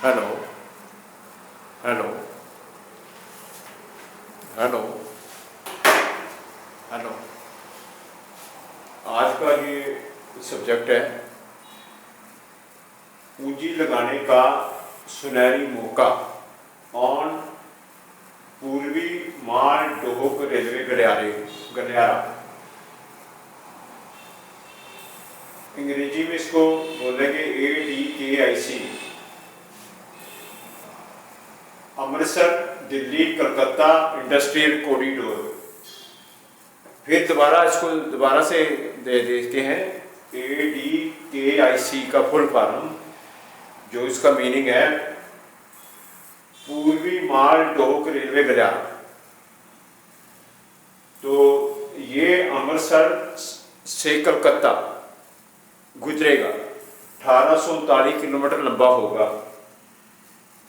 Hello hello hello hello. आज का ये सब्जेक्ट है पूंजी लगाने का सुनहरी मौका ऑन पूर्वी माल डोक रेलवे गलियारा। अंग्रेजी में इसको बोलेंगे ADKIC, Amritsar Delhi Calcutta industrial corridor. फिर दोबारा से देखते हैं ADKIC का फुल फॉर्म, जो इसका मीनिंग है पूर्वी माल डोक रेलवे गलियारा। तो ये अमृतसर से कलकत्ता गुजरेगा, 1839 किलोमीटर लंबा होगा,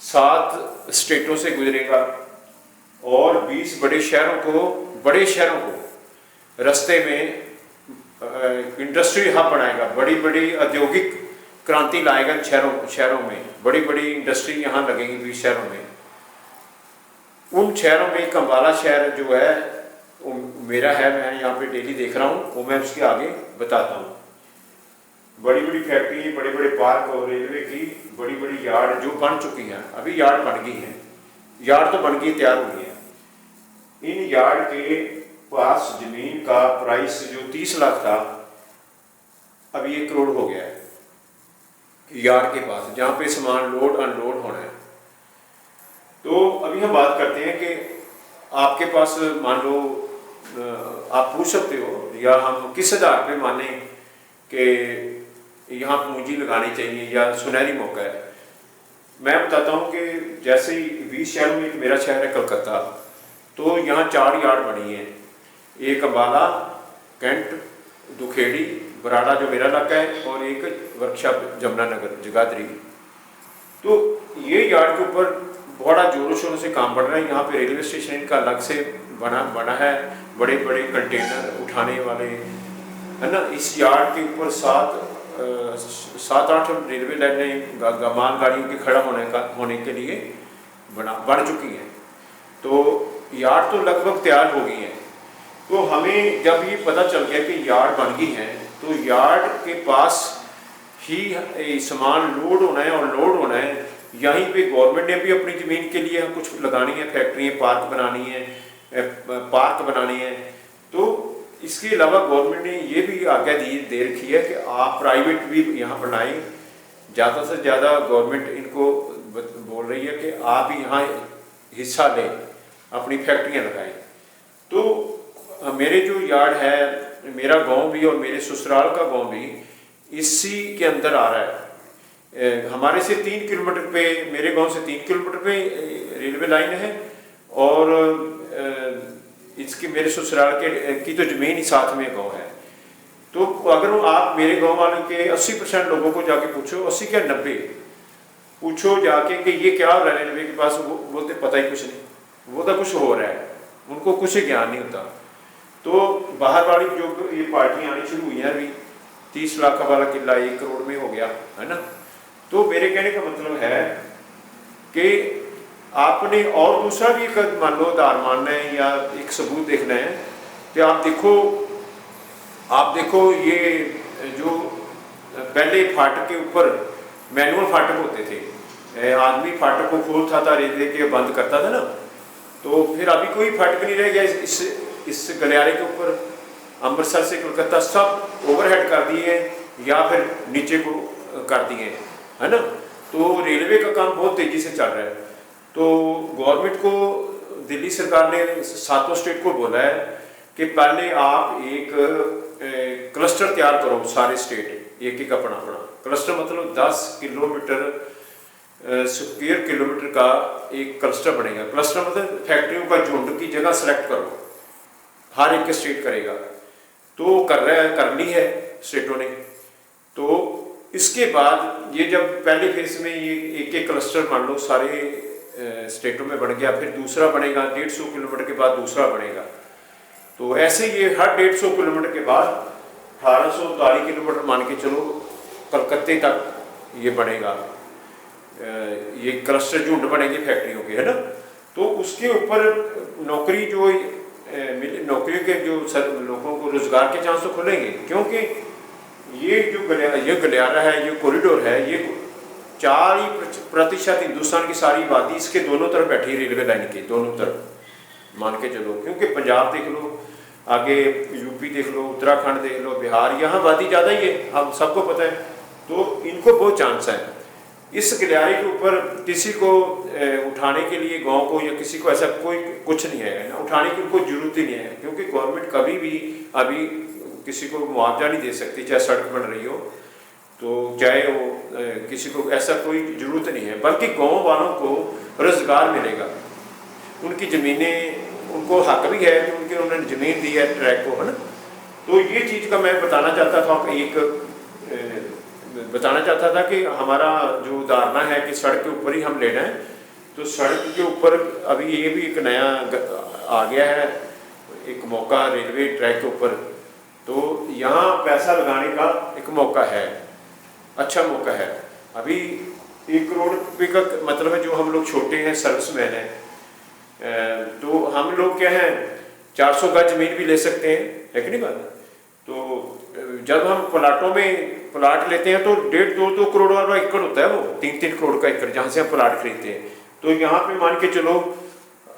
7 स्टेटों से गुजरेगा और 20 बड़े शहरों को रास्ते में इंडस्ट्री हब बनाएगा। बड़ी बड़ी औद्योगिक क्रांति लाएगा शहरों में। बड़ी बड़ी इंडस्ट्री यहाँ लगेंगी 20 शहरों में। उन शहरों में कंबाला शहर जो है वो मेरा है, मैं यहाँ पे डेली देख रहा हूँ, वो मैं उसके आगे बताता हूँ। बड़ी बड़ी फैक्ट्री, बड़े बड़े पार्क और रेलवे की बड़ी बड़ी यार्ड जो बन चुकी हैं, अभी यार्ड बन गई हैं, यार्ड तो बन गई, तैयार हो गई है। इन यार्ड के पास जमीन का प्राइस जो 30 लाख था, अभी 1 करोड़ हो गया है यार्ड के पास, जहाँ पे सामान लोड अनलोड होना है। तो अभी हम बात करते हैं कि आपके पास मान लो आप पूछ सकते हो या हम किस आधार पे माने कि यहाँ पूंजी लगानी चाहिए या सुनहरी मौका है। मैं बताता हूँ कि जैसे ही 20 शहरों में एक मेरा शहर है कलकत्ता, तो यहाँ 4 यार्ड बनी हैं। एक अम्बाला, कैंट, दुखेड़ी, बराड़ा जो मेरा इलाका है, और एक वर्कशॉप जमुनानगर जगाधरी। तो ये यार्ड के ऊपर बड़ा जोरों शोरों से काम बढ़ रहा है। यहाँ पे रेलवे स्टेशन इनका अलग से बना है, बड़े बड़े कंटेनर उठाने वाले, है ना। इस यार्ड के ऊपर 7-8 रेलवे लाइनें माल गाड़ियों के खड़ा होने के लिए बन चुकी हैं। तो यार्ड तो लगभग तैयार हो गई हैं। तो हमें जब ये पता चल गया कि यार्ड बन गई हैं, तो यार्ड के पास ही सामान लोड होना है और लोड होना है। यहीं पे गवर्नमेंट ने भी अपनी ज़मीन के लिए कुछ लगानी है, फैक्ट्रियाँ, पार्क बनानी है। तो इसके अलावा गवर्नमेंट ने ये भी आज्ञा दे रखी है कि आप प्राइवेट भी यहाँ बनाएं। ज़्यादा से ज़्यादा गवर्नमेंट इनको बोल रही है कि आप यहाँ हिस्सा लें, अपनी फैक्ट्रियाँ लगाएं। तो मेरे जो यार्ड है, मेरा गांव भी और मेरे ससुराल का गांव भी इसी के अंदर आ रहा है। हमारे से 3 किलोमीटर पे, मेरे गांव से 3 किलोमीटर पे रेलवे लाइन है, और इसकी मेरे ससुराल की तो ज़मीन ही साथ में गांव है। तो अगर आप मेरे गांव वाले के 80% लोगों को जाके पूछो, 80 क्या 90 पूछो जाके कि ये क्या हो रहा है रेलवे के पास, वो बोलते पता ही कुछ नहीं, वो तो कुछ हो रहा है, उनको कुछ ज्ञान नहीं होता। तो बाहर वाली जो ये पार्टियाँ आनी शुरू हुई हैं, अभी 30 लाख वाला किला 1 करोड़ में हो गया, है ना। तो मेरे कहने का मतलब है कि आपने और दूसरा भी एक मान लो आधार मानना है या एक सबूत देखना है कि आप देखो ये जो पहले फाटक के ऊपर मैनुअल फाटक होते थे, आदमी फाटक को खोलता था, रेलवे के बंद करता था ना। तो फिर अभी कोई फाटक नहीं रह गया इस गलियारे के ऊपर। अमृतसर से कलकत्ता सब ओवरहेड कर दिए हैं या फिर नीचे को कर दिए हैं, है ना। तो रेलवे का काम बहुत तेज़ी से चल रहा है। तो गवर्नमेंट को, दिल्ली सरकार ने 7 स्टेट को बोला है कि पहले आप एक क्लस्टर तैयार करो, सारे स्टेट एक अपना क्लस्टर, मतलब 10 स्क्वायर किलोमीटर का एक क्लस्टर बनेगा। क्लस्टर मतलब फैक्ट्रियों का झुंड की जगह सेलेक्ट करो, हर एक स्टेट करेगा। तो कर ली है स्टेटों ने। तो इसके बाद ये जब पहले फेज में ये एक क्लस्टर मान लो सारे स्टेटों में बन गया, फिर दूसरा बनेगा 150 किलोमीटर के बाद दूसरा बनेगा। तो ऐसे ये हर 150 किलोमीटर के बाद 1839 किलोमीटर मान के चलो कलकत्ते तक ये बनेगा। ये क्लस्टर झुंड बनेंगे फैक्ट्रियों के, है ना। तो उसके ऊपर नौकरी जो नौकरियों के जो लोगों को रोजगार के चांस तो खुलेंगे, क्योंकि ये जो गलियारा है, ये कॉरिडोर है, ये 40% हिंदुस्तान की सारी आबादी इसके दोनों तरफ बैठी है, रेलवे लाइन के दोनों तरफ मान के चलो। क्योंकि पंजाब देख लो, आगे यूपी देख लो, उत्तराखंड देख लो, बिहार, यहाँ आबादी ज़्यादा ही है, अब सबको पता है। तो इनको बहुत चांस है इस गलियारे के ऊपर। किसी को उठाने के लिए गांव को या किसी को ऐसा कोई कुछ नहीं है ना, उठाने की उनको जरूरत ही नहीं है, क्योंकि गवर्नमेंट कभी भी अभी किसी को मुआवजा नहीं दे सकती, चाहे सड़क बन रही हो तो, चाहे वो किसी को ऐसा कोई ज़रूरत नहीं है। बल्कि गांव वालों को रोजगार मिलेगा, उनकी ज़मीनें, उनको हक भी है कि उन्होंने ज़मीन दी है ट्रैक को, है ना। तो ये चीज़ का मैं बताना चाहता था, बताना चाहता था कि हमारा जो धारणा है कि सड़क के ऊपर ही हम लेना है, तो सड़क के ऊपर अभी ये भी एक नया आ गया है, एक मौका रेलवे ट्रैक के ऊपर। तो यहाँ पैसा लगाने का एक मौका है, अच्छा मौका है। अभी 1 करोड़ रुपये का मतलब है, जो हम लोग छोटे हैं सर्विसमैन हैं, तो हम लोग क्या हैं 400 गज जमीन भी ले सकते हैं, है कि नहीं बात। तो जब हम प्लाटों में प्लाट लेते हैं तो 1.5-2 करोड़ वाला एकड़ होता है, वो 3-3 करोड़ का एकड़ जहाँ से हम प्लाट खरीदते हैं। तो यहाँ पे मान के चलो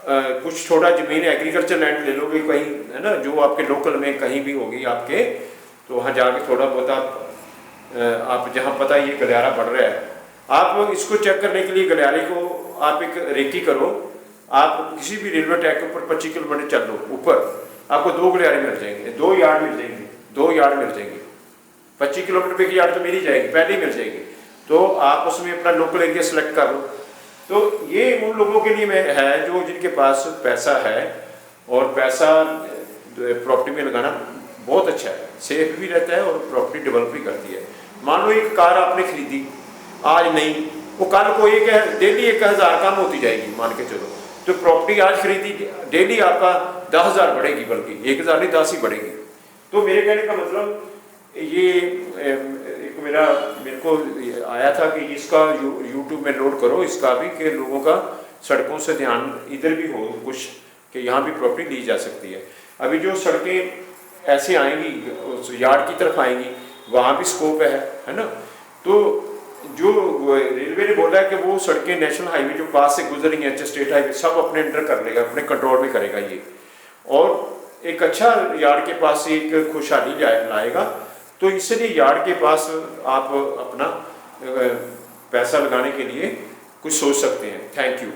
कुछ थोड़ा जमीन एग्रीकल्चर लैंड ले लोगे कहीं, है ना, जो आपके लोकल में कहीं भी होगी आपके, तो वहाँ जाके थोड़ा बहुत आप जहाँ पता ये गलियारा बढ़ रहा है, आप इसको चेक करने के लिए गलियारे को आप एक रेकी करो। आप किसी भी रेलवे ट्रैक के ऊपर 25 किलोमीटर चल लो ऊपर, आपको 2 गलियारे मिल जाएंगे, 2 यार्ड मिल जाएंगे, 2 यार्ड मिल जाएंगे। 25 किलोमीटर पे की यार्ड तो मिल ही जाएगी, पहले ही मिल जाएगी। तो आप उसमें अपना लोकल एरिया सेलेक्ट कर लो। तो ये उन लोगों के लिए है जो जिनके पास पैसा है, और पैसा प्रॉपर्टी में लगाना बहुत अच्छा है, सेफ भी रहता है और प्रॉपर्टी डेवलप भी करती है। मान लो एक कार आपने खरीदी आज नहीं, वो कल को डेली 1000 कम होती जाएगी मान के चलो। तो प्रॉपर्टी आज खरीदी, डेली आपका 10,000 बढ़ेगी, बल्कि 1000 नहीं 10 ही बढ़ेगी। तो मेरे कहने का मतलब ये एक मेरे को आया था कि इसका यूट्यूब में लोड करो इसका भी, कि लोगों का सड़कों से ध्यान इधर भी हो कुछ, कि यहाँ भी प्रॉपर्टी ली जा सकती है। अभी जो सड़कें ऐसे आएंगी यार्ड की तरफ आएंगी, वहाँ भी स्कोप है ना। तो जो रेलवे ने बोला है कि वो सड़कें नेशनल हाईवे जो पास से गुजर रही हैं, स्टेट हाईवे, सब अपने अंडर कर लेगा, अपने कंट्रोल में करेगा ये, और एक अच्छा यार्ड के पास एक खुशहाली लाएगा। तो इसलिए यार्ड के पास आप अपना पैसा लगाने के लिए कुछ सोच सकते हैं। Thank you.